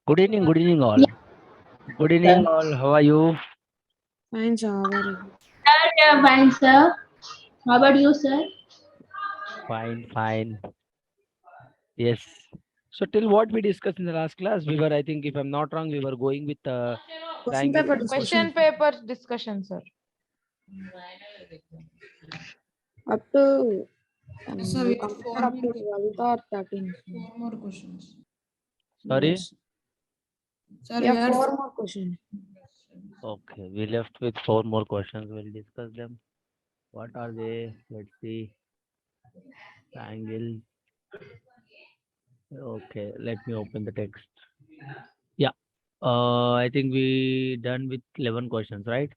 Good evening all. Yeah, Good sir. evening all. How are you? Fine, sir. How are you? Sir, yeah, fine, sir. How about you, sir? Fine, fine. Yes. So till what we discussed in the last class, we were, I think, if I'm not wrong, we were going with Question triangle. paper discussion. Question paper discussion, sir. Up to Sir, we we have completed up to 12th or 13th. four more questions. Sorry. Yes. Sir, We have four more questions. Okay, we left with four more questions. We'll discuss them. What are they? Let's see. Triangle. Okay, let me open the text. Yeah. I think we done with 11 questions, right?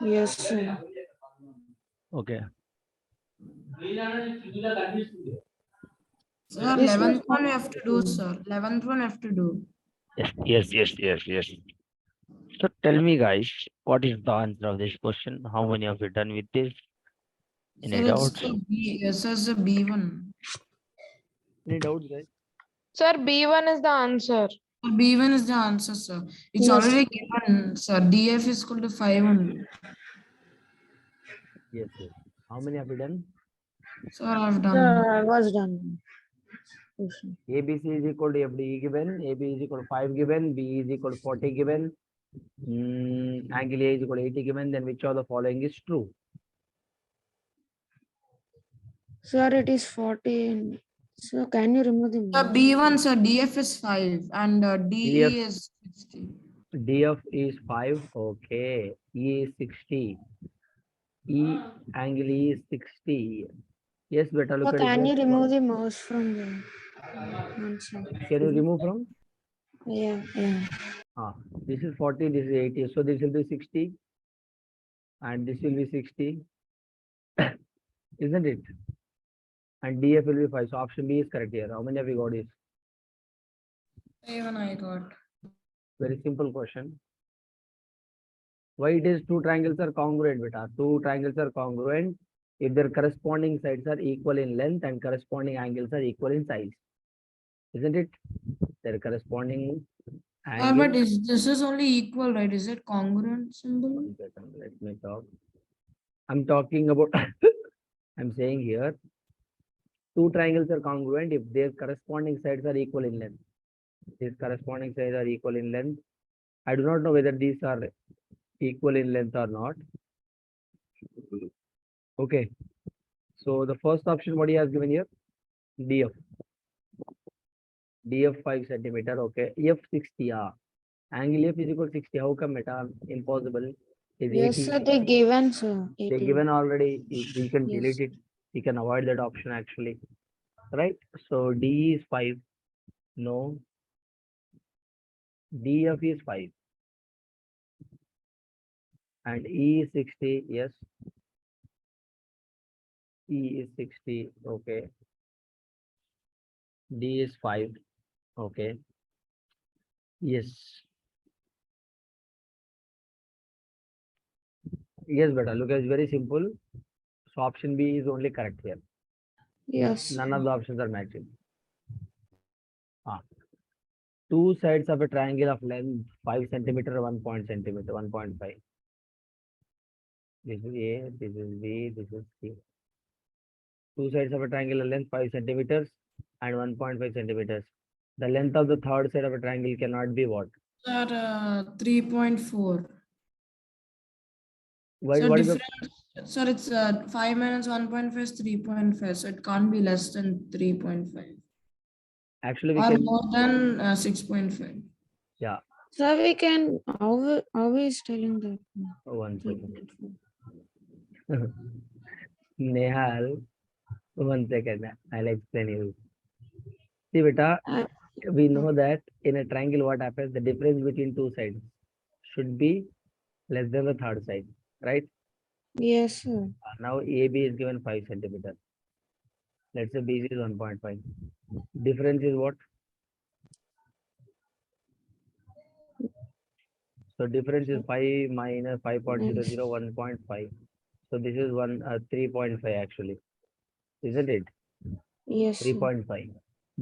Yes, sir. Okay. Sir, This was 11th one we have to do, sir. 11th one we have to do. Yes. So tell me, guys, what is the answer of this question? How many of you done with this? Any Sir, it's doubts? the B. Yes, it's the B1. Any doubts, guys? Sir, B1 is the answer. B1 is the answer, sir. It's Yes. already given, sir. DF is equal to 5 only. Yes. How many have you done? Sir, I've done. Sir, I was done. Question. ABC is equal to FD given, AB is equal to 5 given, B is equal to 40 given, angle A is equal to 80 given, then which of the following is true? Sir, it is 14. So can you remove the Sir, mark? B1, sir, DF is 5 and DE DF. is 60. DF is 5, okay, E is 60, E angle E is 60. Yes, beta, look So at it. can you there. remove the mouse from the answer? Can you remove from? Yeah. This is 40, this is 80, so this will be 60 and this will be 60, isn't it? And DF will be 5, so option B is correct here. How many have you got this? Even I got. Very simple question. Why it is two triangles are congruent, beta? Two triangles are congruent if their corresponding sides are equal in length and corresponding angles are equal in size. Isn't it? Their corresponding angle. But this is only equal, right? Is it congruent symbol? Let me talk. I'm talking about, I'm saying here, two triangles are congruent if their corresponding sides are equal in length. These corresponding sides are equal in length. I do not know whether these are equal in length or not. Okay. So the first option, what he has given here, DF. DF 5 centimeter. Okay. F 60. Angle F is equal to 60. How come it? Impossible. Is Yes, 80. sir. They given, sir. They 80. given already. We can Yes. delete it. We can avoid that option actually. Right. So D is 5. No. DF is 5. And E is 60. Yes. E is 60. Okay. D is 5. Okay. Yes. Yes, beta. Look, it's very simple. So option B is only correct here. Yes. None of the options are matching. Two sides of a triangle of length 5 centimeter, 1 centimeter, 1.5. This is A, this is B, this is C. Two sides of a triangle of length 5 centimeters and 1.5 centimeters. The length of the third side of a triangle cannot be what? Sir, 3.4. Why, So what is the difference, sir, it's 5 minus 1.5 is 3.5. So it can't be less than 3.5. actually we Or can more than 6.5. yeah. So we can how is telling that? 1 second. Nehal, 1 second. I'll explain you. See, beta, Uh, we know that in a triangle, what happens? The difference between two sides should be less than the third side, right? Yes, sir. Now AB is given 5 centimeter. Let's say BC is 1.5. Difference is what? So difference is 5 minus 5.00, 1.5. So this is 3.5 actually, isn't it? Yes, sir. 3.5.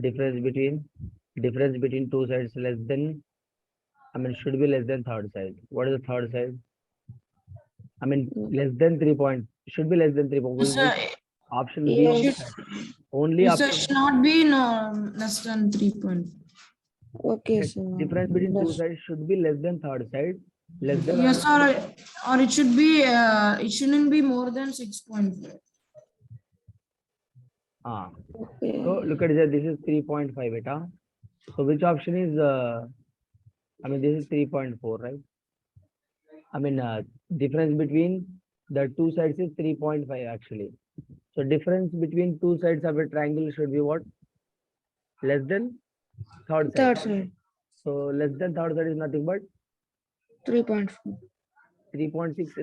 Difference between difference between two sides less than, should be less than third side. What is the third side? Less than 3 point, should be less than 3 point. Yes, sir. Option B Yes. only. Only Yes, sir, it option. should not be no less than 3.5. Okay, Yes, sir. difference between two That's- sides should be less than third side. Less than. Yes, or it should be it shouldn't be more than 6.5. Okay. So look at this. This is 3.5 beta. So which option is? This is 3.4, right? Difference between the two sides is 3.5 actually. So difference between two sides of a triangle should be what? Less than third side. Third side. So less than third side is nothing but 3.4. 3.6.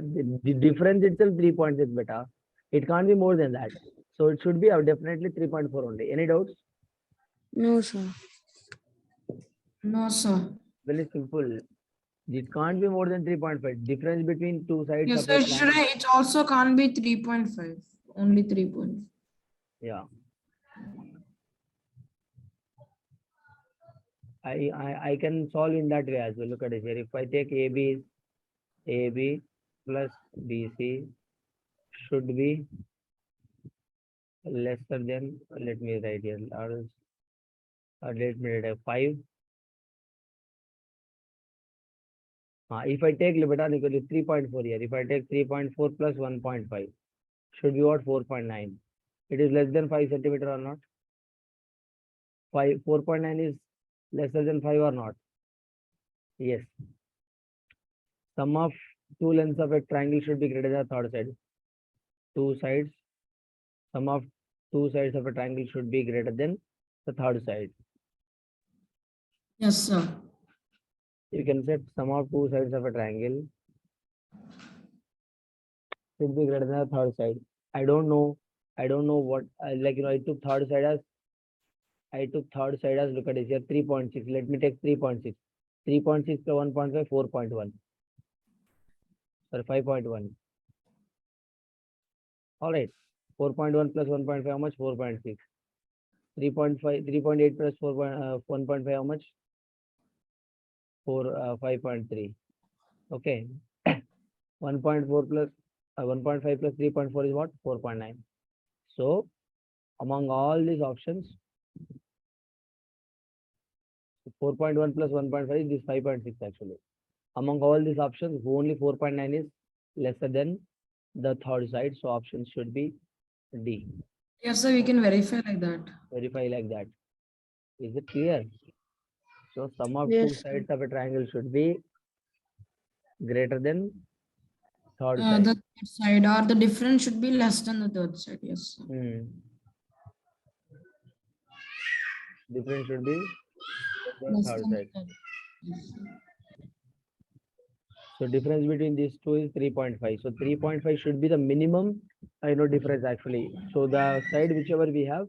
The difference itself 3.6 beta. It can't be more than that. So it should be definitely 3.4 only. Any doubts? No, sir. No, sir. Very simple. It can't be more than 3.5. Difference between two sides Yes, of sir. a triangle. It also can't be 3.5. Only 3.5. Yeah. I can solve in that way as well. Look at it here. If I take AB plus BC should be lesser than, let me write here, or let me write 5. If I take beta equal to 3.4 here, if I take 3.4 plus 1.5, should be what? 4.9. It is less than 5 centimeter or not? 4.9 is lesser than 5 or not? Yes. Sum of two lengths of a triangle should be greater than the third side. Two sides. Sum of two sides of a triangle should be greater than the third side. Yes, sir. You can set sum of two sides of a triangle should be greater than the third side. I don't know what, I took third side as, look at it here, 3.6. Let me take 3.6. 3.6 plus 1.5, 4.1. Sorry, 5.1. All right. 4.1 plus 1.5, how much? 4.6. 3.5, 3.8 plus 1.5, how much? 5.3. Okay. 1.4 plus 1.5 plus 3.4 is what? 4.9. So among all these options, 4.1 plus 1.5 is this 5.6 actually. Among all these options, only 4.9 is lesser than the third side. So option should be D. Yes, sir. We can verify like that. Verify like that. Is it clear? So sum of Yes, two sir. sides of a triangle should be greater than third side. The third side or the difference should be less than the third side. Yes, sir. Difference should be the Less third than the side. third. Yes, sir. So difference between these two is 3.5. So 3.5 should be the minimum, difference actually. So the side whichever we have,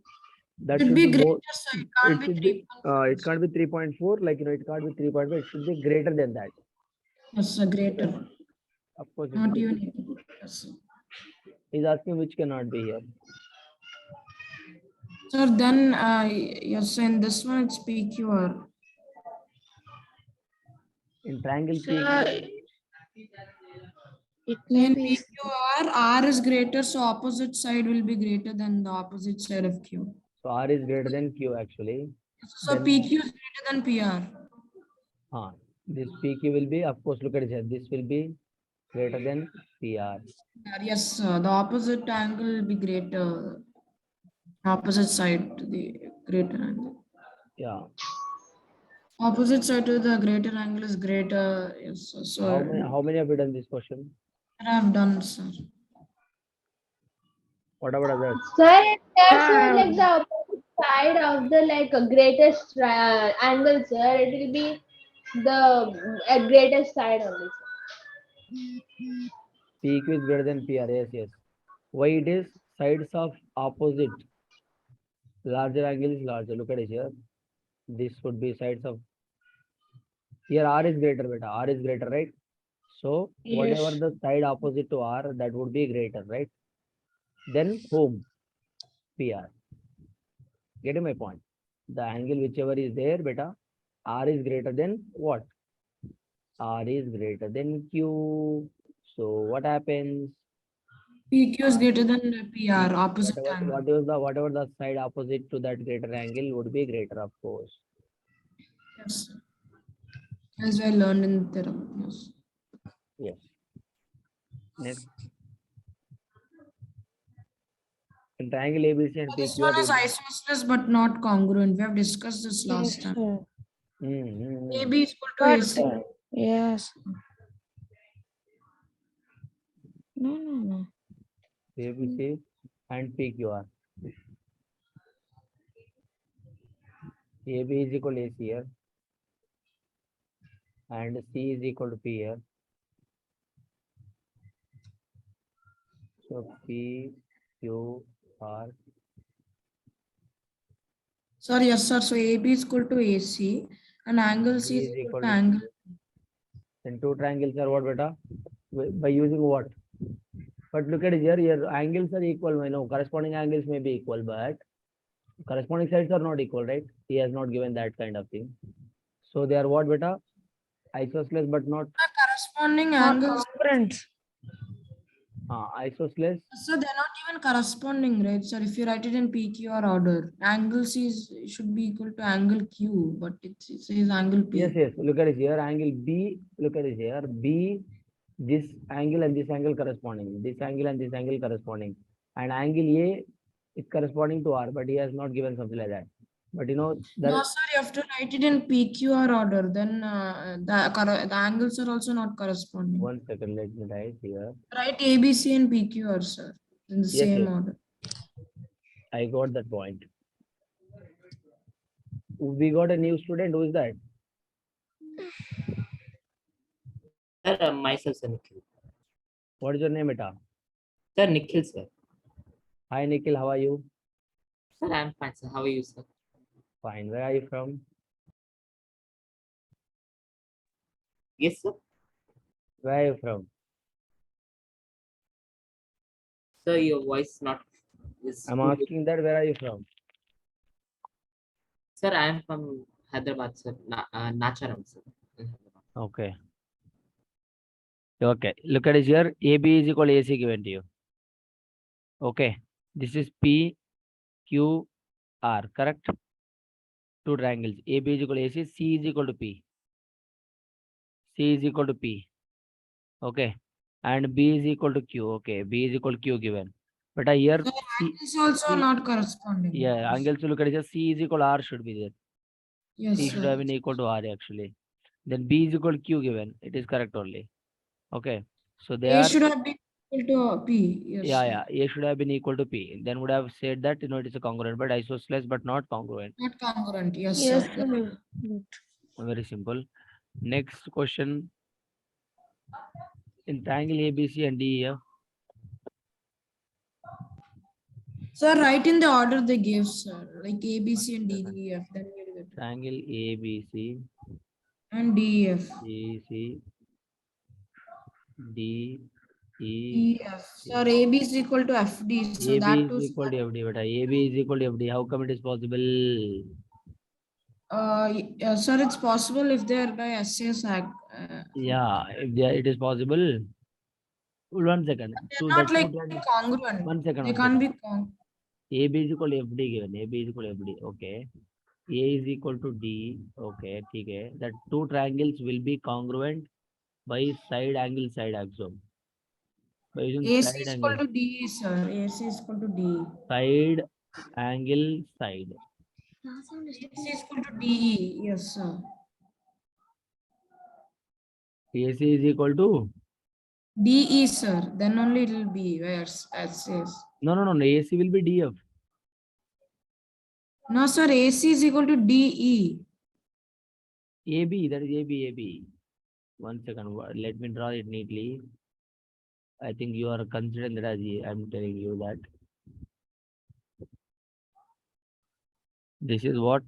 that should be greater, more. sir. It can't be 3.5. It can't be 3.4. It can't be 3.5. It should be greater than that. Yes, sir. Greater. Of course, Not even equal. Yes, sir. he's asking which cannot be here. Sir, then yes, in this one it's PQR. In triangle Sir, PQ, it may In be. PQR, R is greater, so opposite side will be greater than the opposite side of Q. so R is greater than Q actually. So Then, PQ is greater than PR. this PQ will be, of course, look at it here. This will be greater than PR. Yes, sir. The opposite angle will be greater. Opposite side to the greater angle. Yeah. Opposite side to the greater angle is greater. Yes, sir. So How many have you done this question? I have done, sir. What about others? Sir, it says Sir. like the opposite side of the greatest angle, sir. It will be the greatest side only, sir. PQ is greater than PR. Yes, yes. Why it is? Sides of opposite. Larger angle is larger. Look at it here. This would be sides of. Here R is greater, beta. R is greater, right? So whatever Yes. the side opposite to R, that would be greater, right? Then whom? PR. Getting my point? the angle whichever is there, beta, R is greater than what? R is greater than Q. So what happens? PQ is greater than PR, opposite angle. Whatever the side opposite to that greater angle would be greater, of course. Yes, sir. As I learned in theorem. Yes. Yes. Next. In triangle ABC and This PQ one are is isosceles but not congruent. We have discussed this last Yes, time. sir. AB is equal to But AC. yes. No. ABC and PQR. AB is equal to AC here and C is equal to P here. So P, Q, R. Sorry, yes, sir. So AB is equal to AC and angle C is equal to angle. Then two triangles are what, beta? By using what? But look at here, your angles are equal. I know corresponding angles may be equal, but corresponding sides are not equal, right? He has not given that kind of thing. So they are what, beta? Isosceles but not Corresponding Not angles. congruent. isosceles. So they're not even corresponding, right? So if you write it in PQR order, angle C should be equal to angle Q, but it says angle P. Yes. Look at it here. Angle B. Look at it here. B. This angle and this angle corresponding. This angle and this angle corresponding. And angle A is corresponding to R, but he has not given something like that. But you know, there No, sir, you have to write it in PQR order. Then the angles are also not corresponding. 1 second, let me write here. Write ABC and PQR, sir, in the same order. I got that point. We got a new student. Who is that? Sir, myself, sir, Nikhil. What is your name, Eta? Sir, Nikhil, sir. Hi, Nikhil. How are you? Sir, I'm fine, sir. How are you, sir? Fine. Where are you from? Yes, sir. Where are you from? Sir, your voice not is. I'm asking that. Where are you from? Sir, I am from Hyderabad, sir. Nacharam, sir. Okay. Okay. Look at it here. AB is equal to AC given to you. Okay. This is P, Q, R. Correct? Two triangles. AB is equal to AC. C is equal to P. C is equal to P. Okay. And B is equal to Q. Okay. B is equal to Q given. But here So C is also not corresponding. Yeah, angles to look at it here. C is equal to R should be there. Yes, C should sir. have been equal to R actually. Then B is equal to Q given. It is correct only. Okay. So they A are should have been equal to P. Yes, sir. A should have been equal to P. Then would have said that it is a congruent, but isosceles but not congruent. Not congruent. Yes, Yes, sir. sir. Very simple. Next question. In triangle ABC and DEF. Sir, write in the order they gave, sir. Like ABC and DEF. Then you'll get it. Triangle ABC, And DEF. AC, D, E. EF. Sir, AB is equal to FD. So AB that is too. equal to FD, but AB is equal to FD. How come it is possible? Sir, it's possible if they are by SAS. Yeah, it is possible. 1 second. They're not like congruent. 1 second. They can't be congruent. AB is equal to FD given. AB is equal to FD. Okay. A is equal to D. Okay. Okay. That two triangles will be congruent by side angle side axiom. By using AC side is equal angle. to D, sir. AC is equal to D. Side angle side. AC is equal to DE. Yes, sir. AC is equal to DE, sir. Then only it will be where as says. no. AC will be DF. No, sir. AC is equal to DE. AB, that is AB. 1 second. Let me draw it neatly. I think you are considering that as I'm telling you that. This is what?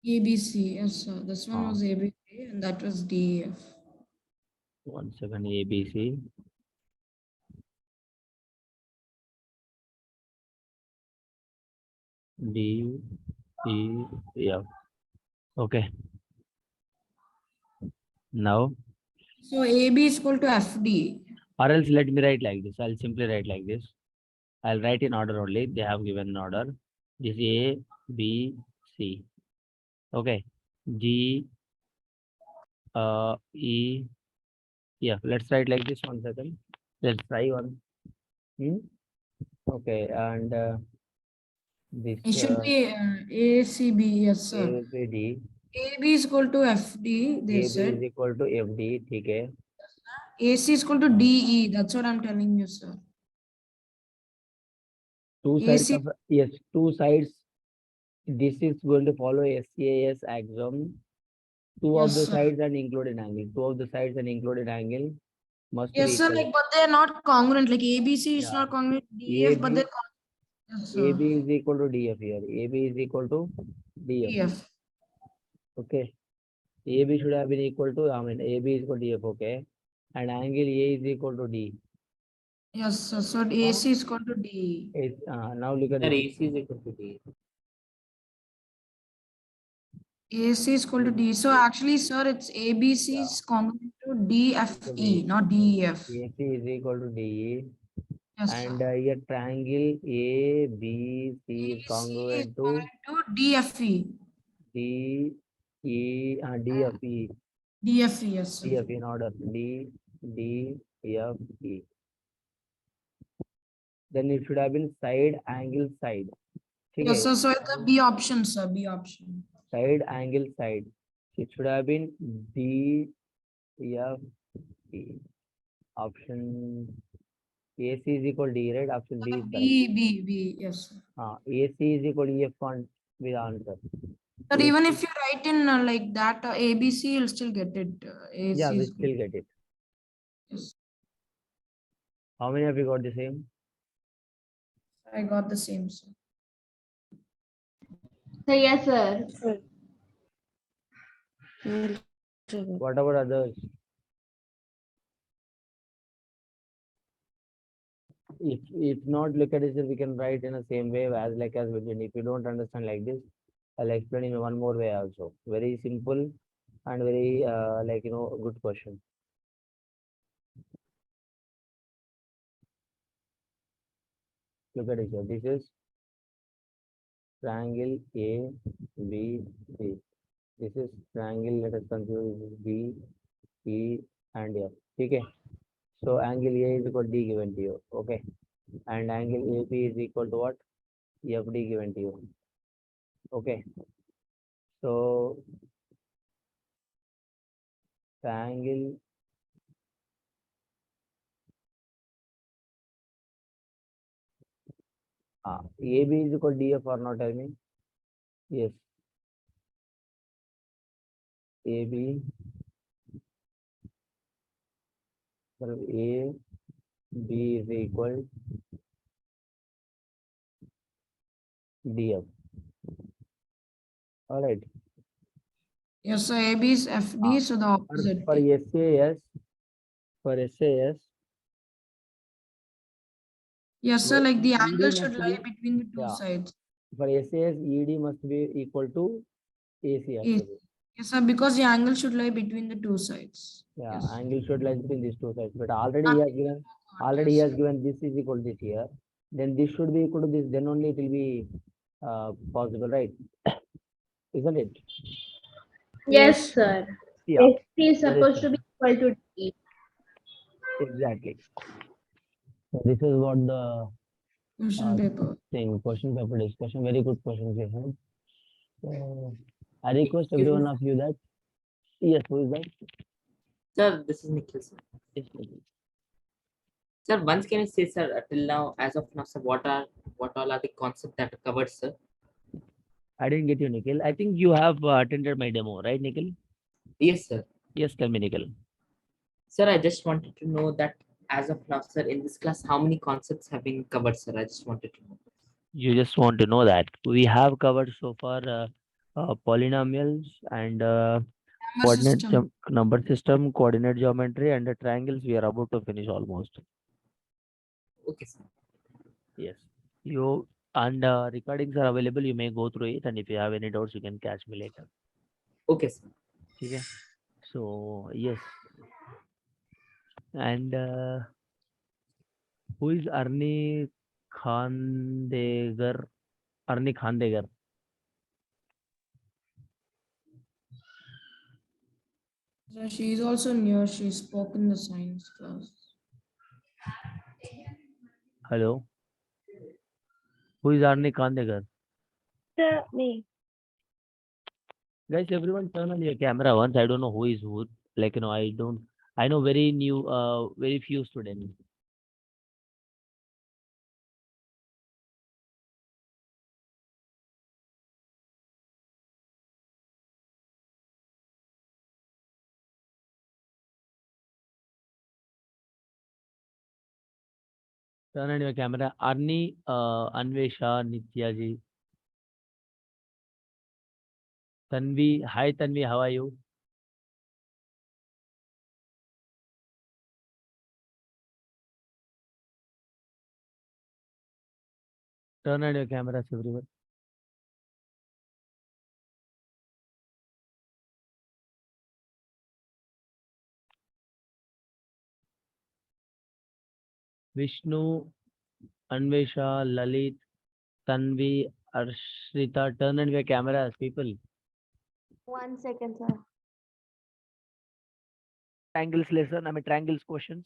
ABC. Yes, sir. This one was ABC and that was DEF. 1 second. ABC. D, E, F. Okay. Now, So AB is equal to FD. or else let me write like this. I'll simply write like this. I'll write in order only. They have given an order. This A, B, C. Okay. G, E, F. Let's write like this. 1 second. Let's try one. Okay. And this It should be ACB, yes, sir. A, B, D. AB is equal to FD, they AB said. is equal to FD. Okay. AC is equal to DE. That's what I'm telling you, sir. Two sides AC. of, yes, two sides. This is going to follow SAS axiom. Two of Yes, the sir. sides and included angle. Two of the sides and included angle must Yes, be sir. equal. Like, but they're not congruent. Like ABC is Yeah. not congruent to DEF, but AB, they're congruent. Yes, sir. AB is equal to DF here. AB is equal to DF. DEF. Okay. AB should have been equal to, AB is equal to DF. Okay. And angle A is equal to D. Yes, sir. So AC is equal to DE. Now look at Sir, this. AC is equal to D. AC is equal to D. So actually, sir, it's ABC is congruent to DFE, not DEF. AC is equal to DE. Yes, And sir. here triangle ABC is AC is congruent to congruent to DFE. DFE. DFE, yes, sir. DF in order. D, F, E. Then it should have been side angle side. Yes, sir. So it's a B option, sir. B option. Side angle side. It should have been D, F, E. Option AC is equal to D, right? Option B is correct. B, yes, sir. AC is equal to F on with answer. But even if you write in like that ABC, you'll still get it. AC Yeah, we is still get it. Yes. How many have you got the same? I got the same, sir. So yes, sir. I'll check it. What about others? If not, look at it, we can write in the same way as between. If you don't understand like this, I'll explain in one more way also. Very simple and very good question. Look at it here. This is triangle A, B, C. This is triangle, let us consider B, E, and F. Okay. So angle A is equal to D given to you. Okay. And angle AP is equal to what? FD given to you. Okay. So triangle AB is equal to DF or not, tell me. Yes. AB A B is equal DF. All right. Yes, so AB is FD, so the opposite. For SAS, Yes, sir, like the angle must should lie be- between the two yeah. sides. for SAS, ED must be equal to AC actually. Yes, sir, because the angle should lie between the two sides. Yeah, Yes. angle should lie between these two sides. But already Nothing he has Yes, given this is equal to this here. Then this should be equal to this. Then only it will be possible, right? Isn't it? Yes, sir. Yeah, ST is supposed to be equal to D. exactly. So this is what the question paper. question paper discussion. Very good question we have. So I request every one of you that. Yes, who is that? Sir, this is Nikhil, sir. Yes, please. Sir, once can I say, sir, till now, as of now, sir, what all are the concepts that are covered, sir? I didn't get you, Nikhil. I think you have attended my demo, right, Nikhil? Yes, sir. Yes, tell me, Nikhil. Sir, I just wanted to know that as of now, sir, in this class, how many concepts have been covered, sir? I just wanted to know. You just want to know that we have covered so far polynomials and number system, coordinate geometry, and the triangles. We are about to finish almost. Okay, sir. Yes. You And recordings are available. You may go through it, and if you have any doubts, you can catch me later. Okay, sir. Okay. So yes. And who is Arni Khandegar? Arni Khandegar. So she is also new. She spoke in the science class. Hello. Who is Arni Khandegar? Sir, me. Guys, everyone turn on your camera once. I don't know who is who. Like, I don't. I know very new, very few students. Turn on your camera. Arni, Anvesha, Nityaji. Tanvi. Hi, Tanvi. How are you? Turn on your cameras, everyone. Vishnu, Anvesha, Lalit, Tanvi, Arshrita. Turn on your cameras, people. 1 second, sir. Triangles lesson. Triangles questions.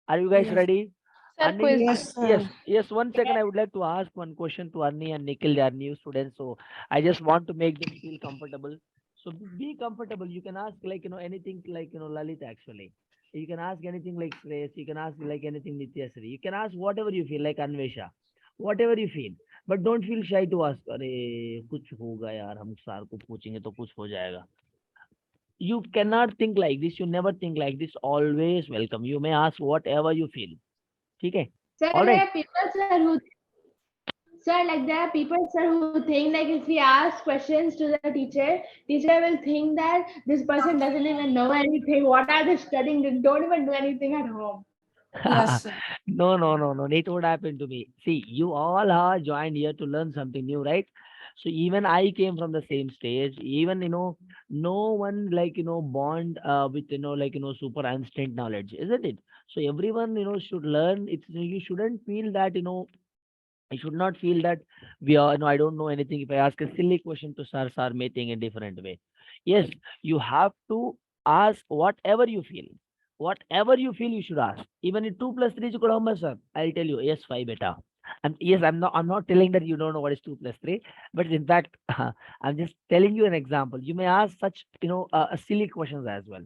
Are you guys Yes. ready? Sir, Arni, quiz. Yes, sir. yes. 1 second. I would like to ask one question to Arni and Nikhil. They are new students, so I just want to make them feel comfortable. So be comfortable. You can ask anything Lalit actually. You can ask anything like Shreyas. You can ask like anything Nityasri. You can ask whatever you feel like Anvesha. Whatever you feel. But don't feel shy to ask. अरे कुछ होगा यार हम sir को पूछेंगे तो कुछ हो जाएगा. You cannot think like this. You never think like this. Always welcome. You may ask whatever you feel. Okay. Sir, All there right. are people, there are people, sir, who think like if we ask questions to the teacher, teacher will think that this person doesn't even know anything. What are they studying? They don't even do anything at home. Yes, sir. No. It would happen to me. See, you all are joined here to learn something new, right? So even I came from the same stage. Even no one bond with super instant knowledge, isn't it? So everyone should learn. It's you shouldn't feel that I should not feel that we are, no, I don't know anything. If I ask a silly question to sir may think a different way. Yes, you have to ask whatever you feel. Whatever you feel, you should ask. Even in 2 plus 3 is equal to how much, sir? I'll tell you, yes, 5 beta. And yes, I'm not telling that you don't know what is 2 plus 3, but in fact, I'm just telling you an example. You may ask such, silly questions as well.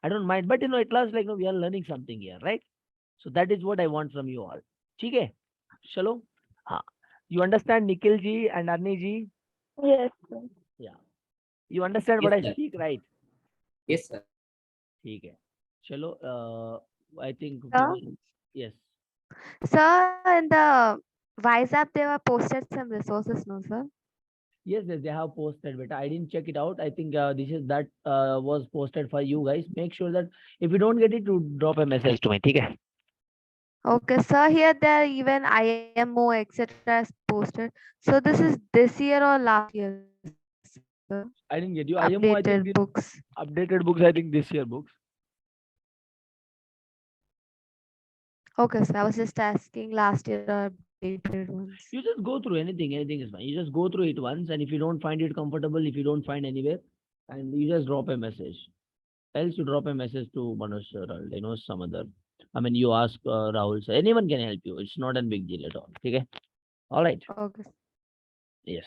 I don't mind, but at last, we are learning something here, right? So that is what I want from you all. Okay? Chalo? हाँ. You understand Nikhil ji and Arni ji? Yes, sir. Yeah. You understand Yes, what I sir. speak, right? Yes, sir. ठीक है. चलो. I think. Sir? Yes. Sir, in the WhatsApp, they were posted some resources, no, sir? Yes, they have posted, but I didn't check it out. I think this is that was posted for you guys. Make sure that if you don't get it, to drop a message to me. ठीक है? Okay, sir, here there even IMO, etc. is posted. So this is this year or last year, sir? I didn't get you. IMO, I think Updated books. updated books. I think this year books. Okay, sir, I was just asking last year or updated ones. You just go through anything. Anything is fine. You just go through it once, and if you don't find it comfortable, if you don't find anywhere, and you just drop a message. Else you drop a message to Manoj sir or some other. You ask Rahul sir. Anyone can help you. It's not a big deal at all. Okay. All right. Okay. Yes.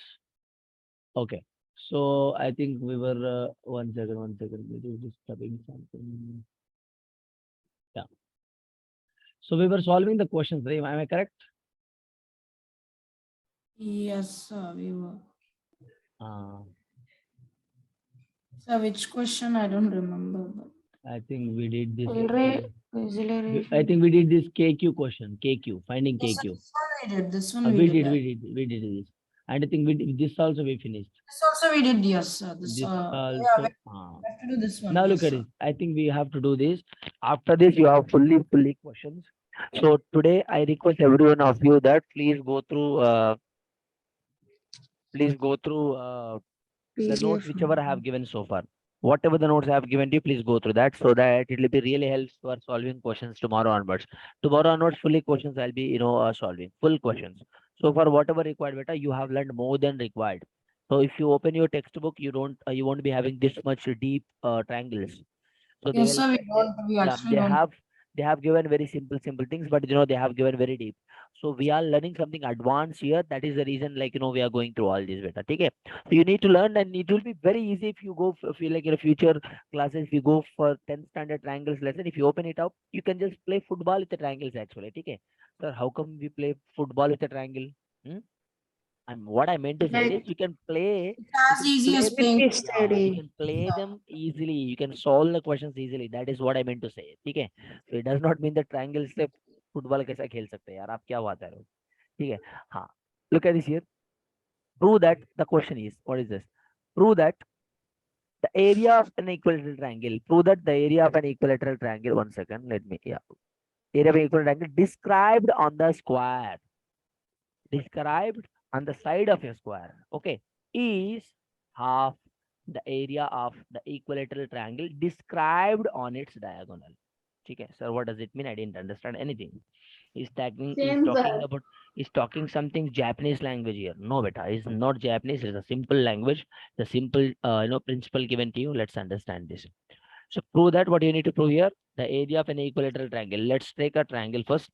Okay. So I think we were 1 second. We were just typing something. Yeah. So we were solving the questions, right? Am I correct? Yes, sir. We were. Sir, which question? I don't remember. But I think we did this. Auxiliary. I think we did this KQ question. KQ, finding yes, sir, KQ. this one we did. This one We did. did this. And I think we did, this also we finished. This also we did. Yes, sir. This yeah, also. we have to do this one. Now yes, look at sir. it. I think we have to do this. After this, you have fully questions. So today, I request every one of you that please go through please go through the notes PDF whichever I have given so far. Whatever the notes I have given to you, please go through that so that it will be really helps for solving questions tomorrow onwards. Tomorrow onwards, fully questions I'll be solving full questions. So for whatever required beta, you have learned more than required. So if you open your textbook, you won't be having this much deep triangles. So they Yes, will sir. We they, don't. We yeah, actually don't. they have given very simple things, but they have given very deep. So we are learning something advanced here. That is the reason, like we are going through all this beta. Okay. So you need to learn, and it will be very easy if you go if you like in a future classes. If you go for 10th standard triangles lesson, if you open it up, you can just play football with the triangles actually. Okay. Sir, how come we play football with a triangle? Hmm? And what I meant to say Like is it's as easy as Let playing. me yeah, you study. can play them easily. You can solve the questions easily. That is what I meant to say. Okay. So it does not mean that triangle से football कैसा खेल सकते हैं यार आप क्या बात है ठीक है हाँ look at this here. Prove that the question is what is this? Prove that the area of an equilateral triangle. Prove that the area of an equilateral triangle. 1 second. Let me area of an equilateral triangle described on the square. Described on the side of a square, okay, is half the area of the equilateral triangle described on its diagonal. Okay, sir, what does it mean? I didn't understand anything. He's Same, sir. he's talking something Japanese language here. No, beta, it's not Japanese. It's a simple language. The simple, principle given to you. Let's understand this. So prove that. What you need to prove here? The area of an equilateral triangle. Let's take a triangle first.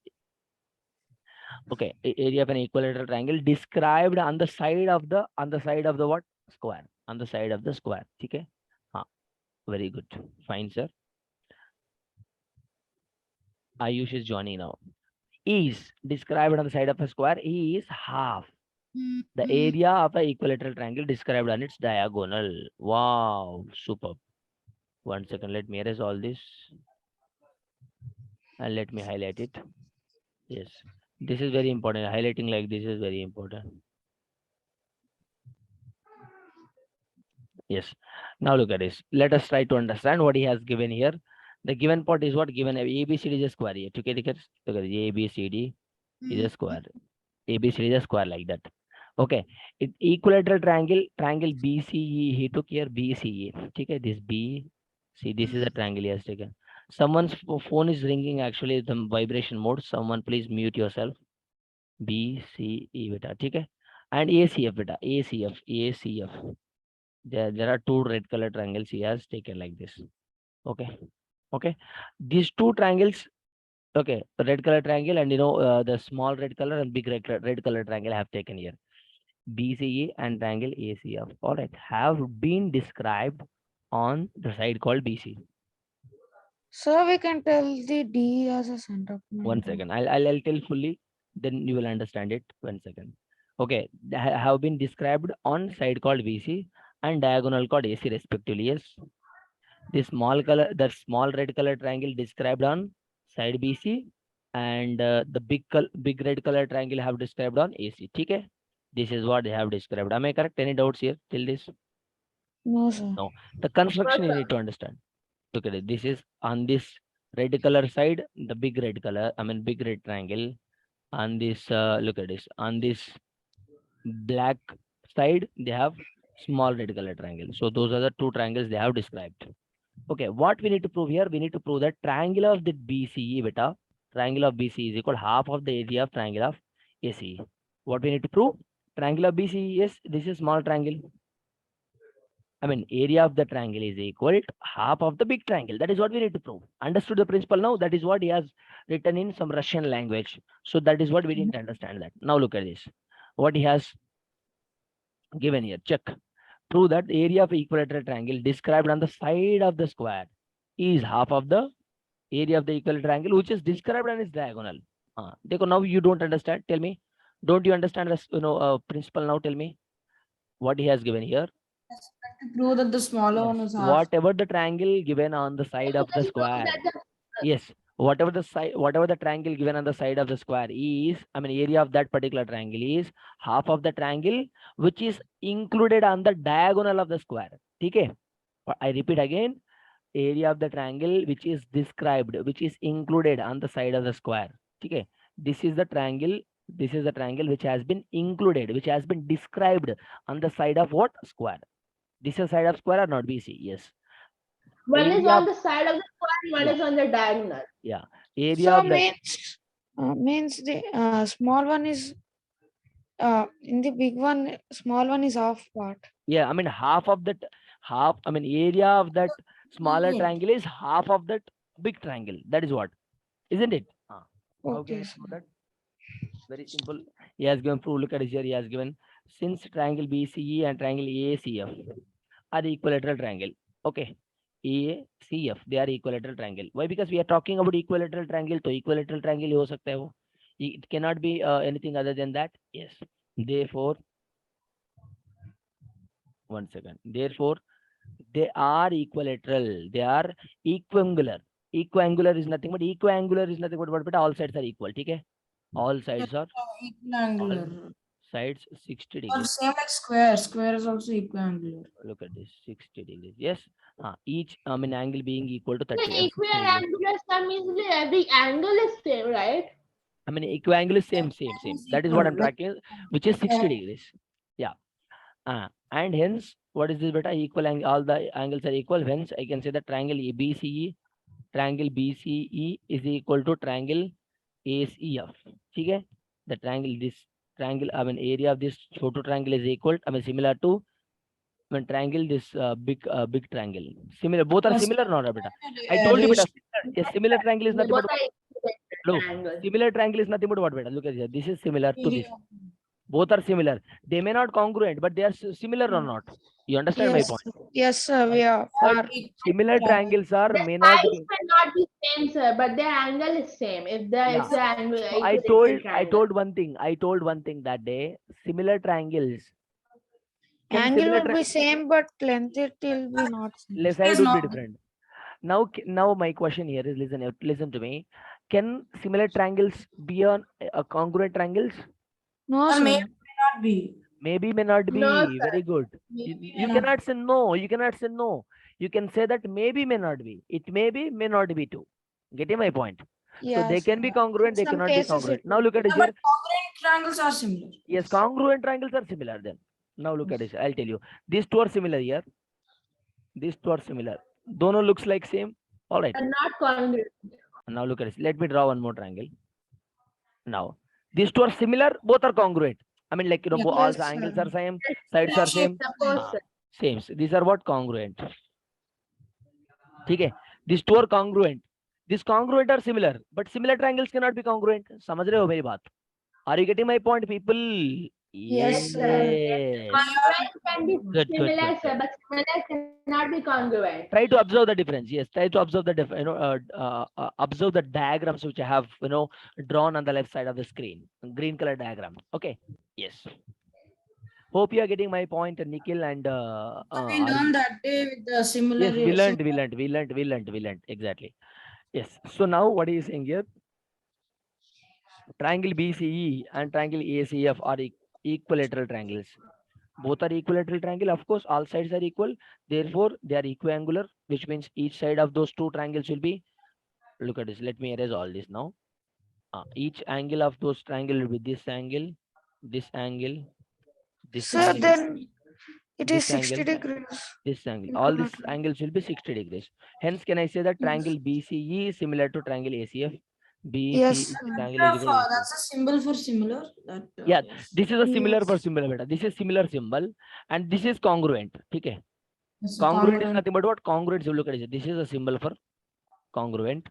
Okay, area of an equilateral triangle described on the side of the what? Square. On the side of the square. Okay. Very good. Fine, sir. Ayush is joining now. Is described on the side of a square is half the area of an equilateral triangle described on its diagonal. Wow, superb. 1 second, let me erase all this and let me highlight it. Yes, this is very important. Highlighting like this is very important. Yes. Now look at this. Let us try to understand what he has given here. The given part is what given ABCD is a square here. Okay, look at ABCD is a square. ABCD is a square like that. Okay. It equilateral triangle BCE. He took here BCE. Okay, this B. See, this is a triangle he has taken. Someone's phone is ringing actually the vibration mode. Someone please mute yourself. BCE beta. Okay. And ACF beta. ACF. There are two red color triangles he has taken like this. Okay, these two triangles, okay, red color triangle and the small red color and big red color triangle I have taken here, BCE and triangle ACF, all right, have been described on the side called BC. So we can tell the D as a center point. 1 second, I'll tell fully, then you will understand it. 1 second. Okay, have been described on side called BC and diagonal called AC respectively. Yes. The small red color triangle described on side BC and the big red color triangle have described on AC. Okay, this is what they have described. Am I correct? Any doubts here till this? No, sir. No. The construction you need to understand. Look at it. This is on this red color side, the big red triangle. On this, look at this. On this black side, they have small red color triangle. So those are the two triangles they have described. Okay, what we need to prove here? We need to prove that triangle of the BCE beta, triangle of BCE is equal half of the area of triangle of ACE. What we need to prove? Triangle of BCE is this is small triangle. Area of the triangle is equal to half of the big triangle. That is what we need to prove. Understood the principle now? That is what he has written in some Russian language. So that is what we didn't understand that. Now look at this. What he has given here. Check. Prove that the area of equilateral triangle described on the side of the square is half of the area of the equilateral triangle which is described on its diagonal. Now you don't understand. Tell me. Don't you understand this principle now? Tell me what he has given here. To prove that the smaller one is half. Whatever the triangle given on the side of the square. Yes. Whatever the triangle given on the side of the square is, area of that particular triangle is half of the triangle which is included on the diagonal of the square. Okay. I repeat again, area of the triangle which is described, which is included on the side of the square. Okay. This is the triangle This is a triangle which has been included, which has been described on the side of what? Square. This is side of square or not? BC. Yes. One is Area on of, the side of the square, one yeah, is on the diagonal. yeah. Area So of that. means the small one is in the big one, small one is half part. Yeah, I mean half of that, half, I mean area of that smaller Okay. triangle is half of that big triangle. That is what, isn't it? How can Okay, you sir. know that? Very simple. He has given proof. Look at it here. He has given, since triangle BCE and triangle ACF are equilateral triangle. Okay. ACF, they are equilateral triangle. Why? Because we are talking about equilateral triangle. So equilateral triangle हो सकता है वो. It cannot be anything other than that. Yes. Therefore, one second. Therefore, they are equilateral. They are equiangular. Equiangular is nothing but what? But all sides are equal. Okay. All sides are Equiangular. sides 60 Or degrees. same like square. Square is also equiangular. Look at this, 60 degrees. Yes. Each angle being equal to The 30 60 degrees. equiangular sum means every angle is same, right? I mean equiangle is same. That is what I'm Equal, like, tracking, which is 60 degrees. Yeah. And hence, what is this beta? Equal angle, all the angles are equal. Hence, I can say that triangle BCE is equal to triangle ACF. Okay? The triangle, this triangle, I mean area of this Chhotu triangle is equal, I mean similar to when triangle this big triangle. Similar, both are similar or not, beta? I told you, beta. Similar triangle is They nothing both but are equilateral hello. triangles. Similar triangle is nothing but what, beta? Look at here. This is similar to this. Both are similar. They may not congruent, but they are similar or not. You understand my Yes, point? yes, sir. We are But far. similar triangles are The may not sides be. may not be same, sir, but their angle is same. If the Yeah. if the angle So I equilateral told one thing. I told one thing that day. Similar triangles. Can Angle similar will be same, but length it will be not same. side would be different. Now my question here is, listen to me. Can similar triangles be on a congruent triangles? No, Or sir. may not be. Maybe, may not No, be. sir. Very good. Maybe You may not cannot say no. You cannot say no. You can say that maybe, may not be. It may be, may not be too. Getting my point? So they Yes. can be congruent, they Some cannot be cases congruent. it Now will look at be. it But here. congruent triangles are similar. Yes, congruent triangles are similar then. Now look at it. I'll tell you. These two are similar here. These two are similar. Dono looks like same. All right. But not congruent. Now look at this. Let me draw one more triangle. Now, these two are similar, both are congruent. I mean, like, Yeah. all Yes, the angles sir. are same, sides are same. Suppose, sir. Same. These are what? Congruent. Okay. These two are congruent. These congruent are similar, but similar triangles cannot be congruent. समझ रहे हो मेरी बात? Are you getting my point, people? Yes, sir. Yes. Congruent can be Good, similar, good. sir, but similar cannot be congruent. Try to observe the difference. Yes, try to observe the observe the diagrams which I have drawn on the left side of the screen. Green color diagram. Okay. Yes. Hope you are getting my point, Nikhil and We learned that day with the similar. yes, we learned. Exactly. Yes. So now what is saying here? Triangle BCE and triangle ACF are equilateral triangles. Both are equilateral triangle. Of course, all sides are equal. Therefore, they are equiangular, which means each side of those two triangles will be. Look at this. Let me erase all this now. Each angle of those triangle will be this angle, this angle, this Sir, angle, then it is this 60 angle, degrees. this angle. All these angles will be 60 degrees. Hence, can I say that triangle BCE is similar to triangle ACF? Yes, BCE sir. triangle is equal to ACF. That's a symbol for similar. That, Yeah, yes. this is a similar for Yes. similar beta. This is similar symbol, and this is congruent. Okay. Yes, Congruent is nothing but what? Congruent. So look at it. This is a symbol for congruent.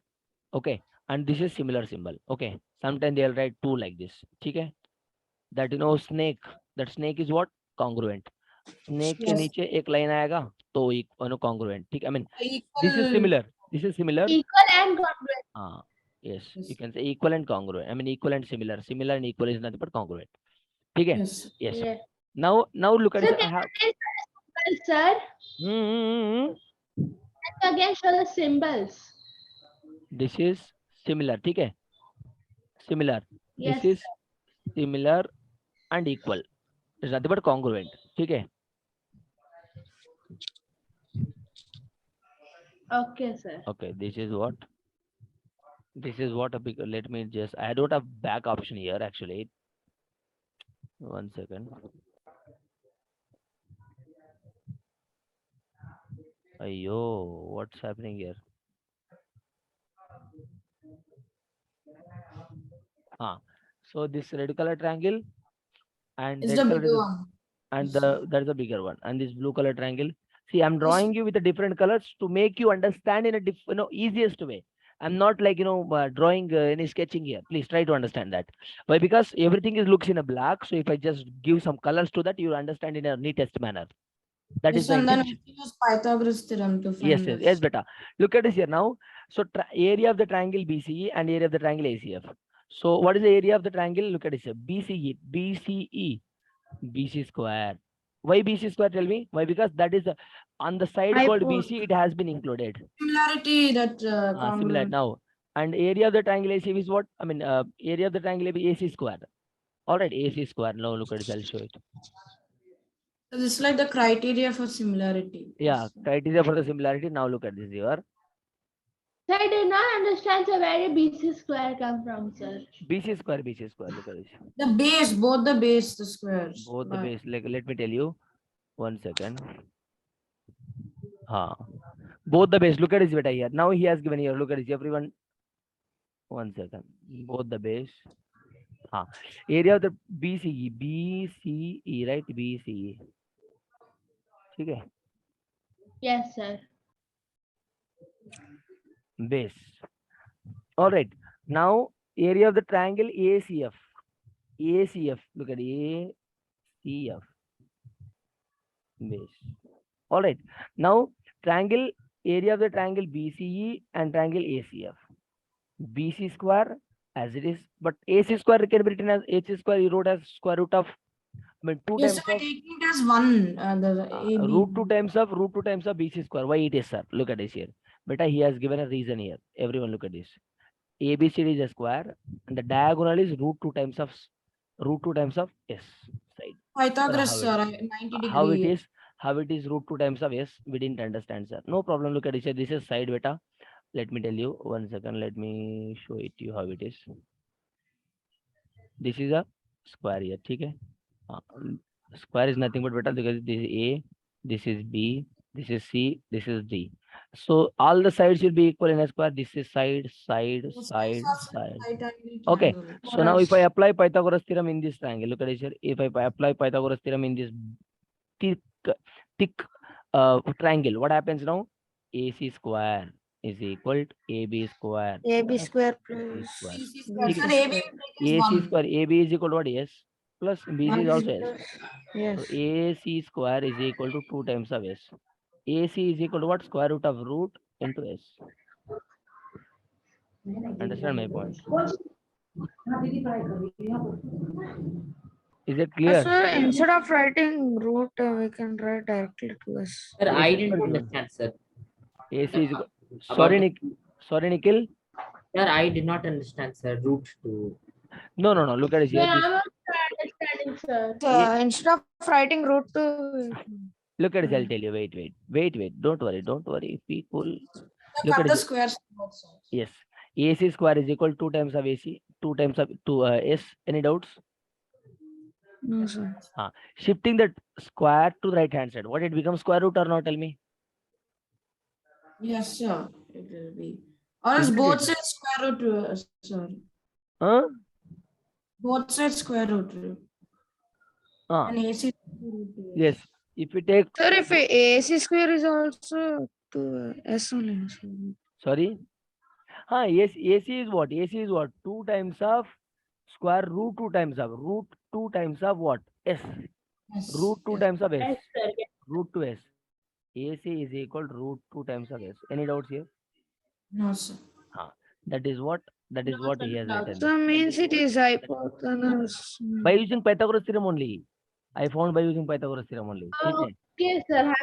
Okay. And this is similar symbol. Okay. Sometimes they'll write two like this. Okay. That snake. That snake is what? Congruent. Snake के Yes. नीचे एक line आएगा तो congruent. ठीक है. I mean, this is Equal. similar. This is similar. Equal and congruent. Yes. Yes. You can say equal and congruent. I mean, equal and similar. Similar and equal is nothing but congruent. ठीक है. Yes. Yes. Yes. Now look at So it. I have. sir, Hmm. let's again show the symbols. This is similar. ठीक है. Similar. Yes. This is similar and equal. It's nothing but congruent. ठीक है. Okay, sir. Okay. This is what. This is what a big. Let me just. I don't have back option here actually. 1 second. Ayyo, what's happening here? So this red color triangle and It's red the color bigger one. and Yes, sir. that's a bigger one, and this blue color triangle. See, I'm Yes. drawing you with the different colors to make you understand in a easiest way. I'm not like drawing any sketching here. Please try to understand that. Why? Because everything is looks in a black. So if I just give some colors to that, you will understand in a neatest manner. That is Yes, the and then we intention. use Pythagoras theorem to Yes, find yes, this. yes, beta. Look at this here now. So area of the triangle BCE and area of the triangle ACF. So what is the area of the triangle? Look at this here. BCE, BC square. Why BC square? Tell me. Why? Because that is on the side called BC. It has been included. Similarity that Similar congruent. now. And area of the triangle ACF is what? I mean, area of the triangle AC square. All right, AC square. Now look at this. I'll show it. So this is like the criteria for similarity. Yeah, Yes. criteria for the similarity. Now look at this here. So I did not understand, sir, where did BC square come from, sir? BC square, BC square. Look at this. The base, both the base, the squares. Both the But base. Like, let me tell you. 1 second. Both the base. Look at this beta here. Now he has given here. Look at this. Everyone. 1 second. Both the base. Area of the BCE, right? BCE. Okay. Yes, sir. Base. All right. Now area of the triangle ACF. ACF. Look at ACF. Base. All right. Now triangle area of the triangle BCE and triangle ACF. BC square as it is, but AC square can be written as AC square. You wrote as square root of, I mean, 2 yes, times we're of taking it as one. The AB. root 2 times of BC square. Why it is, sir? Look at this here. Beta, he has given a reason here. Everyone look at this. ABCD is a square and the diagonal is root 2 times of S side. Pythagoras, How sir, it- 90 How it degree. is? How it is root 2 times of S? We didn't understand, sir. No problem. Look at this here. This is side beta. Let me tell you. 1 second. Let me show it to you how it is. This is a square here. Okay. Square is nothing but beta because this is A, this is B, this is C, this is D. So all the sides will be equal in a square. This is side, side, Both side, sides are side. right angle Okay. triangle. So now if I apply Pythagoras theorem in this triangle, look at this here. If I apply Pythagoras theorem in this thick triangle, what happens now? AC square is equal to AB square. AB square AC plus square. BC square. BC Sir, AB square. is AC one. square. AB is equal to what? S plus BC is also S. Plus, yes. So AC square is equal to 2 times of S. AC is equal to what? Square root of root into S. Understand my point? Is it clear? So instead of writing root, we can write directly to S. Sir, I AC didn't square to understand, sir. AC is equal. About Sorry, the- Sorry, Nikhil. Sir, I did not understand, sir. Root to. No. Look at it Sir, here. I'm not understanding, sir. So instead of writing root to, Look at it. I'll tell you. Wait. Don't worry. People. Look Cut at the it. squares on both sides. Yes. AC square is equal to 2 times of AC. 2 times of S. Any doubts? no, sir. Shifting the square to the right hand side. What it becomes square root or not? Tell me. Yes, sir. It will be. Or else Isn't both it? sides square root, sir. Huh? Both sides square root. And AC. Yes. If we take, Sir, if AC square is also to S only. Sir. sorry. Yes, AC is what? AC is what? 2 times of square root 2 times of what? S. Yes. Root 2 Yes. times of S. Yes, sir. Yes. Root 2 S. AC is equal to root 2 times of S. Any doubts here? No, sir. That is what he has No, written. So means it is hypotenuse. By using Pythagoras theorem only. I found by using Pythagoras theorem only. Okay, sir.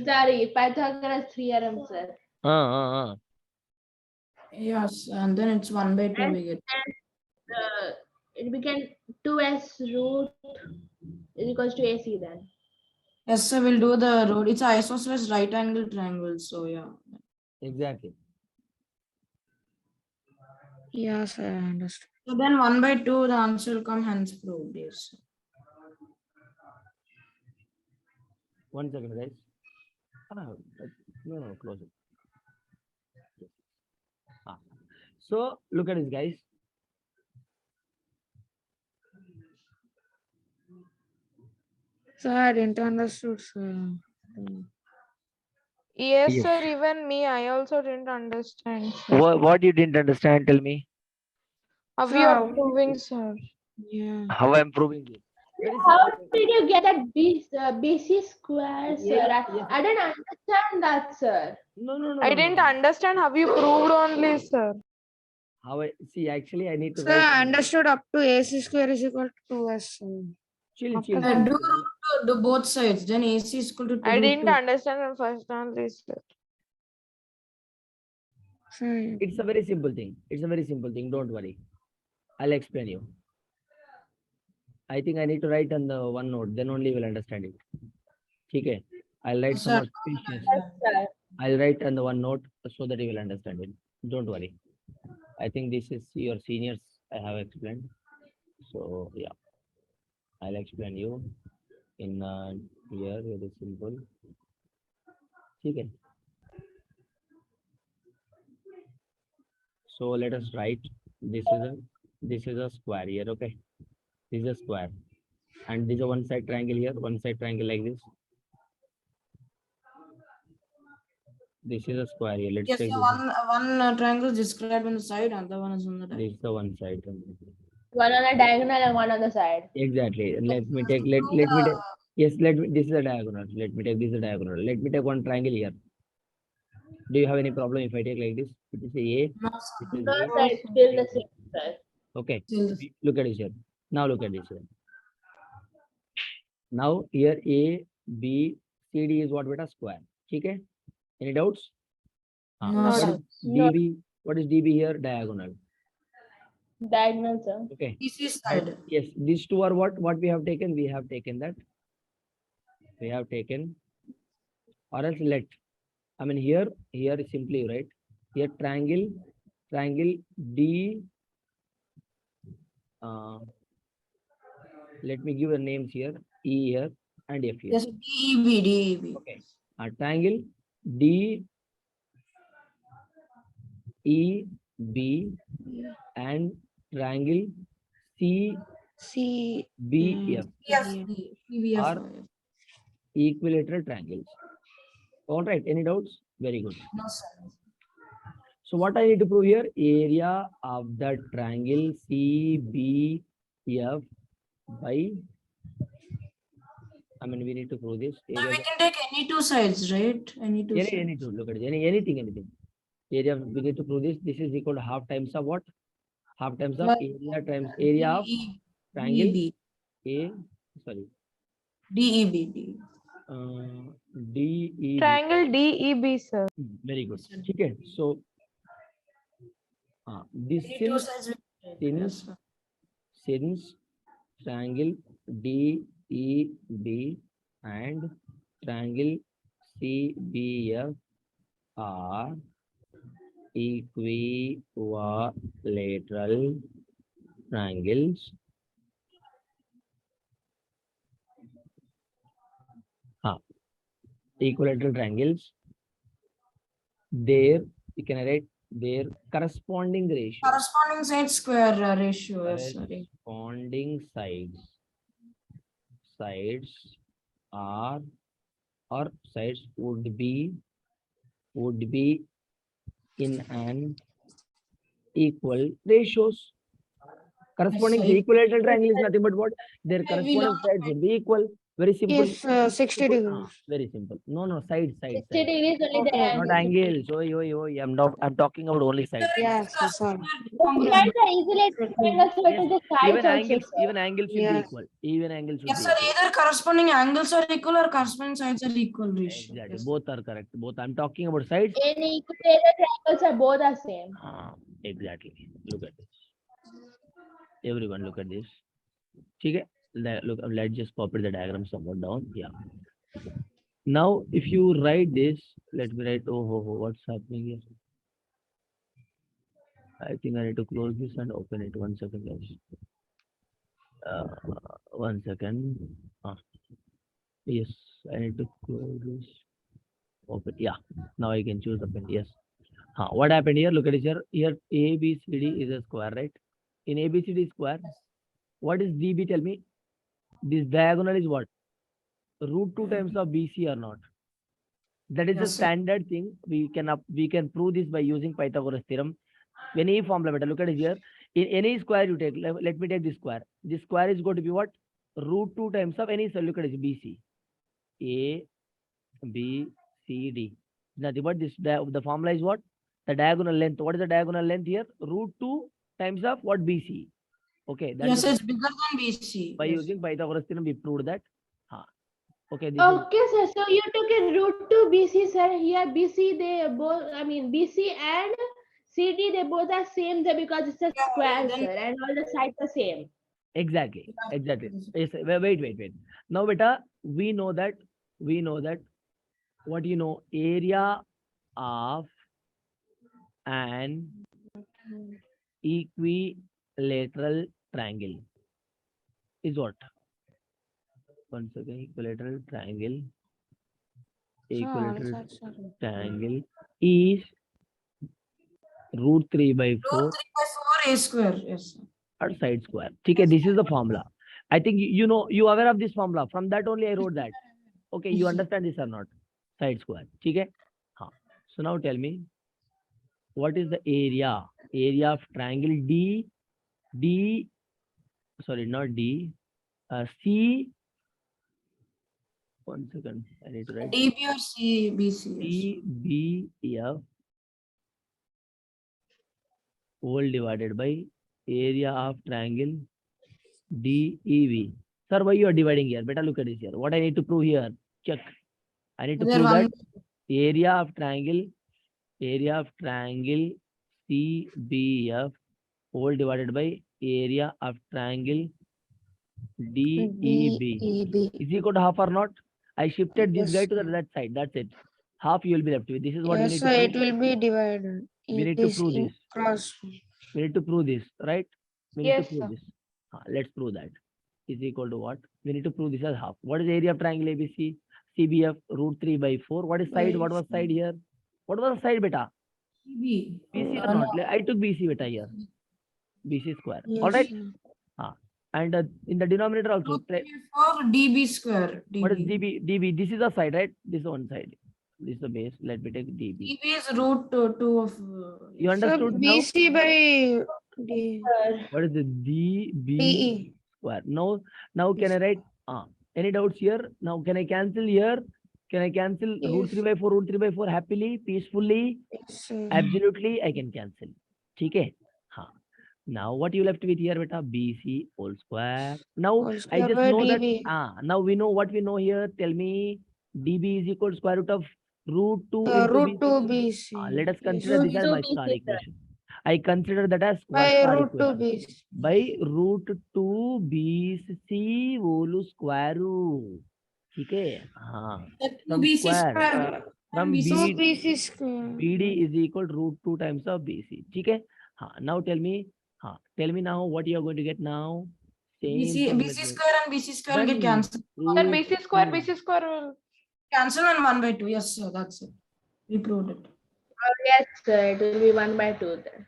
Sorry, Pythagoras theorem, sir. Yes, and then it's 1/2 we get. It became 2s root is equals to AC then. Yes, sir, we'll do the road. It's an isosceles right angle triangle, so yeah. Exactly. Yes, I understand. So then 1/2, the answer will come hence proved. Yes. 1 second, guys. No, close it. Ah. So look at this, guys. Sir, I didn't understood, sir. Yes, Yes. sir. Even me, I also didn't understand. Sir. What you didn't understand? Tell me. How Sir, you are how- proving, sir? yeah. How I'm proving this? Very How simple. did you get that BC square, sir? Yes, yes. I don't understand that, sir. No. I didn't understand how you proved only, sir. How I see? Actually, I need to Sir, write. I understood up to AC square is equal to 2S. Sir. Chill. After Do that, do both sides. Then AC is equal to I root didn't 2. understand the first only, sir. sir, It's a very simple thing. It's a very simple thing. Don't worry. I'll explain you. I think I need to write on the one note. Then only you will understand it. Okay. I'll write some Sir, auspicious. Yes, sir. I'll write on the one note so that you will understand it. Don't worry. I think this is your seniors I have explained. So yeah, I'll explain you in here. Very simple. Okay. So let us write. This is a square here. Okay. This is a square, and this is a one side triangle here. One side triangle like this. This is a square here. Let's yes, take sir, this. one triangle is described on the side, other one is on the This right. is the one side. One on a diagonal and one on the side. Exactly. Let me take. To Let prove let me the- take. Yes. Let me. This is a diagonal. Let me take. This is a diagonal. Let me take one triangle here. Do you have any problem if I take like this? It is A. No, sir. This is No, B. sir, it's still the same, sir. Okay. Still the same. Look at this here. Now look at this here. Now here A, B, C, D is what beta square. Okay. Any doubts? No, What sir. is DB? What is DB here? Diagonal. Diagonal, sir. Okay. PC side. Yes. These two are what we have taken. We have taken that. We have taken. Or else let. I mean here is simply right. Here triangle D. Let me give the names here. E here and F here. Yes, DEB. Okay. Triangle D E B and triangle C C. B F PVF. PVF. are equilateral triangles. All right. Any doubts? Very good. No, sir. So what I need to prove here? Area of the triangle CBF by. I mean, we need to prove this. So Area we can take any two sides, right? Any two sides. any two. Look at it. Anything. Area. We need to prove this. This is equal to half times of what? Half times of Well, area times area of triangle DEB. A. Sorry. DEB. DE. Triangle DEB, sir. Very good. Okay. So this Any two since sides. since Yes, sir. since triangle DEB and triangle CBF are equilateral triangles. Equilateral triangles. There you can write their corresponding ratio. Corresponding side square ratio. Yes, sorry. Corresponding sides are or sides would be in an equal ratios. Corresponding sir. equilateral triangle is nothing but what? Their We corresponding learned sides would be equal. Very simple. Yes, 60 degrees. Very simple. No, side. 60 degrees only Okay. the angle. Not angles. I'm talking about only sides. Yes, sir, sorry. The sides are easily triangles, so it is the sides Even also, angles, sir. even angles should be Yes. equal. Even angles should Yes, be sir. equal. Either corresponding angles are equal or corresponding sides are equal ratio. Exactly. Yes. Both are correct. Both. I'm talking about sides. In equilateral triangles are both are same. Exactly. Look at this. Everyone, look at this. Okay. Look. Let's just copy the diagram somewhat down. Yeah. Now, if you write this, let me write. Oh, what's happening here? I think I need to close this and open it. 1 second, guys. 1 second. Yes. I need to close this. Open. Yeah. Now I can choose the pen. Yes. What happened here? Look at it here. Here ABCD is a square, right? In ABCD square, what is DB? Tell me. This diagonal is what? Root 2 times of BC or not? That is a Yes, sir. standard thing. We can prove this by using Pythagoras theorem. Any formula, better look at it here. In any square you take, let me take this square. This square is going to be what? Root 2 times of any cell. Look at it, BC. A, B, C, D. Nothing but this. The formula is what? The diagonal length. What is the diagonal length here? Root 2 times of what? BC. Okay. That Yes, is it's bigger than BC. by Yes. using Pythagoras theorem, we proved that. Okay. This Okay, sir. So you took a root to BC, sir. Here BC, they both. I mean BC and CD, they both are same there because it's a square, then- sir, and all the sides are same. Exactly. Exactly. Yes, wait. Now, beta, we know that what you know, area of an equilateral triangle is what? One second, equilateral triangle. Equilateral triangle is root 3 by 4 Root 3/4 A square. Yes, sir. or side square. Okay, this is the formula. I think you know, you aware of this formula. From that only I wrote that. Okay, you understand this or not? Side square. Okay. So now tell me, what is the area? Area of triangle sorry, not D. C. One second. I need to write. DB or CBC. Yes. CBF whole divided by area of triangle DEV. Sir, why you are dividing here? Better look at this here. What I need to prove here? Check. I need to There prove one- that area of triangle CBF whole divided by area of triangle DEB is equal to half or not? I shifted this Yes, guy to sir. that side. That's it. Half you will be left with. This is what we Yes, need sir, to it prove. will be divided. We It need to is prove in this. cross. We need to prove this, right? We need Yes, to prove sir. this. Let's prove that. Is equal to what? We need to prove this as half. What is the area of triangle ABC? CBF root 3 by 4. What is side? What was side here? What was the side, beta? CB. BC or not? I took BC, beta, here. BC square. Yes, All right. sir. And in the denominator also. Root 3/4 DB square. What is DB? DB. This is the side, right? This is one side. This is the base. Let me take DB. DB is root 2 of. You So understood now? BC by D. What is the DB DE. square? Now can I write? Any doubts here? Now can I cancel here? Can I cancel root 3 by 4, root 3 by 4 happily, peacefully? Yes, sir. Absolutely, I can cancel. Okay. Now what you left with here, beta? BC whole square. Now Whole I square just by know that. DB. Now we know what we know here. Tell me, DB is equal to square root of root 2 into Root BC. 2 BC. Let us Yes. consider this as Root my 2 star BC, sir. equation. I consider that as By star root 2 equation. BC. By root 2 BC whole square root. Okay. From BC square. square. From BC 2 B, BC square. BD is equal to root 2 times of BC. Okay. Now tell me now what you are going to get now. Same BC square and BC square will get Then cancelled. Sir, root BC square, 2. BC square will. Cancel and 1/2. Yes, sir. That's it. We proved it. Yes, sir. It will be 1/2 then.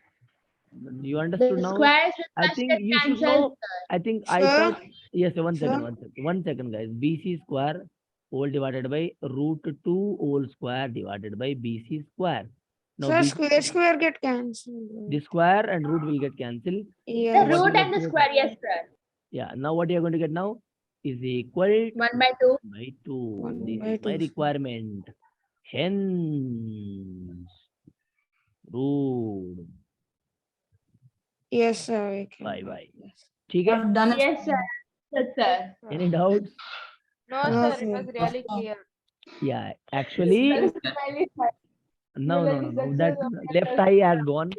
You The understood now? squares will I just think get you should cancelled, know. sir. I think I Sir? thought. Yes, one Sir? second, guys. BC square whole divided by root 2 whole square divided by BC square. Now Sir, BC square get cancelled. the square and root will get cancelled. The Yes. What root you and the left with- square, yes, sir. Yeah. Now what you are going to get now is equal to 1/2. by 2. 1 This by is my 2. requirement. Hence, root. Yes, sir. We can. Bye. Yes. Okay. I've done it. Yes, sir. Yes, sir. Any doubts? No, No, sir, it was sir. really clear. Yeah. Actually, Really, sir. no. Really That success left eye has gone.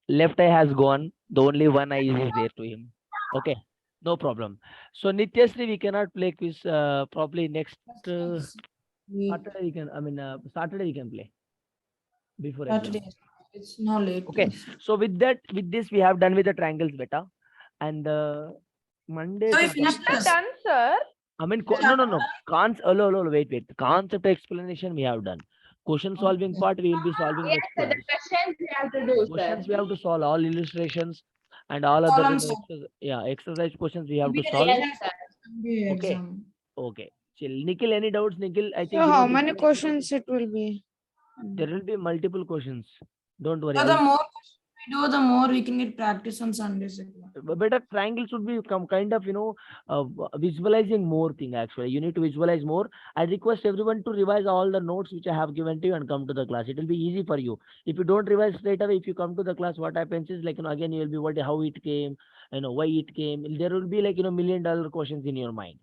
Left eye has gone. The only one eye is there to him. Okay. No problem. So Nityasri, we cannot play quiz properly next Saturday. We can. Saturday we can play before exam. Saturday. It's not late. Okay. So with this we have done with the triangles beta, and Monday. So we the- finished Not this. done, sir. I mean, no. Wait. Concept explanation we have done. Question solving part we will be solving Yes, next sir. The class. questions we have to do, sir. Questions we have to solve all illustrations and all other Columns. exercise questions we have to Maybe solve. Yes, sir. MBA Okay. exam. Okay. Chill. Nikhil, any doubts? Nikhil, I So think how many questions it will be? there will be multiple questions. Don't worry. So the more questions we do, the more we can get practice on Sundays. Better triangle should be kind of visualizing more thing. Actually, you need to visualize more. I request everyone to revise all the notes which I have given to you and come to the class. It will be easy for you. If you don't revise straight away, if you come to the class, what happens is like again you will be wondering how it came, why it came. There will be like $1,000,000 questions in your mind.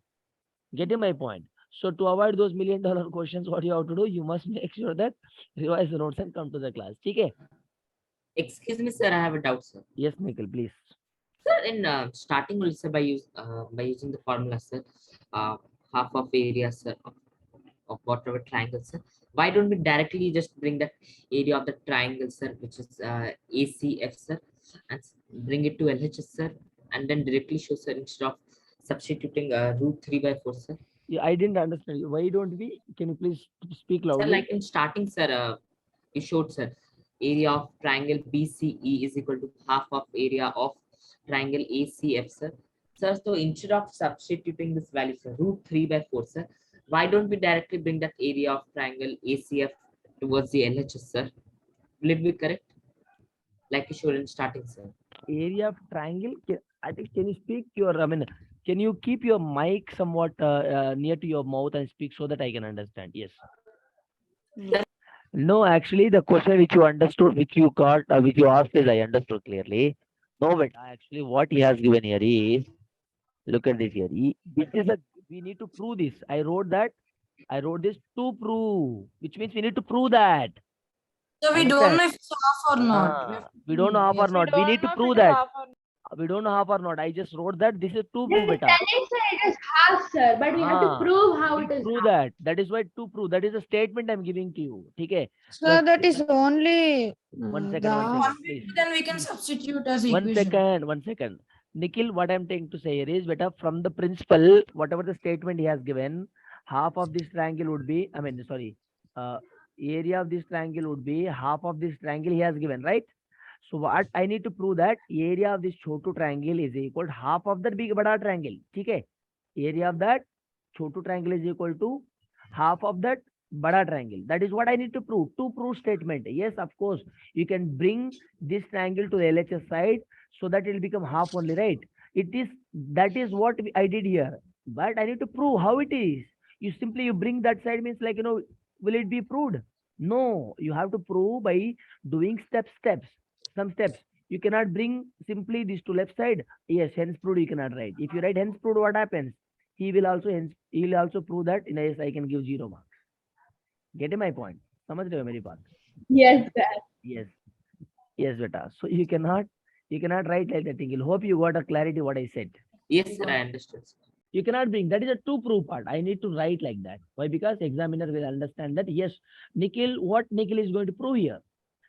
Getting my point? So to avoid those $1,000,000 questions, what you have to do, you must make sure that revise the notes and come to the class. Okay? Excuse me, sir. I have a doubt, sir. Yes, Nikhil, please. Sir, in starting also by using the formula, sir, half of area, sir, of whatever triangle, sir. Why don't we directly just bring that area of the triangle, sir, which is ACF, sir, and bring it to LHS, sir, and then directly show, sir, instead of substituting root 3/4, sir. Yeah, I didn't understand you. Why don't we? Can you please speak Sir, loudly? like in starting, sir, we showed, sir, area of triangle BCE is equal to half of area of triangle ACF, sir. Sir, so instead of substituting this value, sir, root 3/4, sir, why don't we directly bring that area of triangle ACF towards the LHS, sir? Will it be correct? Like you showed in starting, sir. Area of triangle. I think, can you speak can you keep your mic somewhat near to your mouth and speak so that I can understand? Yes. No, actually, the question which you understood, which you got, which you asked is I understood clearly. No, but actually, what he has given here is, look at this here. We need to prove this. I wrote this to prove, which means we need to prove that. So we don't know if it's half or not. We don't know half or Yes. not. We need to prove that. We don't know half or not. I just wrote that this is to Just prove, beta. telling, sir, it is half, sir, but we have to prove how it is Prove half. that. That is why to prove. That is a statement I'm giving to you. Okay. So that is only One second, please. Then we can substitute as equation. One second. Nikhil, what I'm trying to say here is, beta, from the principle, whatever the statement he has given, half of this triangle would be, area of this triangle would be half of this triangle he has given, right? So what I need to prove that area of this chotu triangle is equal to half of the big bada triangle. Okay? Area of that chotu triangle is equal to half of that bada triangle. That is what I need to prove. To prove statement. Yes, of course, you can bring this triangle to the LHS side so that it will become half only, right? That is what I did here. But I need to prove how it is. You bring that side means like, will it be proved? No, you have to prove by doing some steps. You cannot bring simply this to left side. Yes, hence proved you cannot write. If you write hence proved, what happens? He will also prove that yes, I can give 0 marks. Getting my point? Samajh rahe ho meri baat? Yes, sir. Yes, beta. So you cannot write like that thing. I hope you got a clarity what I said. Yes, sir, I understood, sir. You cannot bring, that is a to prove part. I need to write like that. Why? Because examiner will understand that yes, what Nikhil is going to prove here.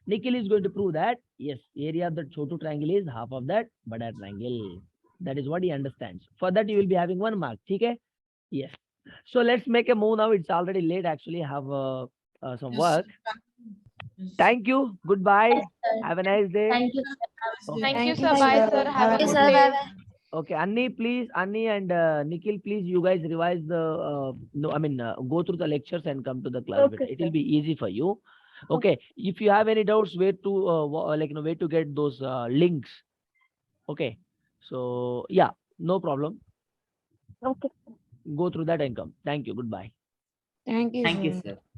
Nikhil is going to prove that yes, area of the chotu triangle is half of that bada triangle. That is what he understands. For that you will be having 1 mark. Okay? Yes. So let's make a move now. It's already late actually. I have some work. Thank you. Goodbye. Have a nice day. Thank you. Okay. Thank you, sir. Bye, sir. Have a good day. Okay, Annie and Nikhil, please, you guys revise the, go through the lectures and come to the class. Okay, It will be easy for you. Okay, if you have any doubts, where to get those links. Okay, so yeah, no problem. Okay. Go through that and come. Thank you. Goodbye. Thank you, Thank you, sir. sir.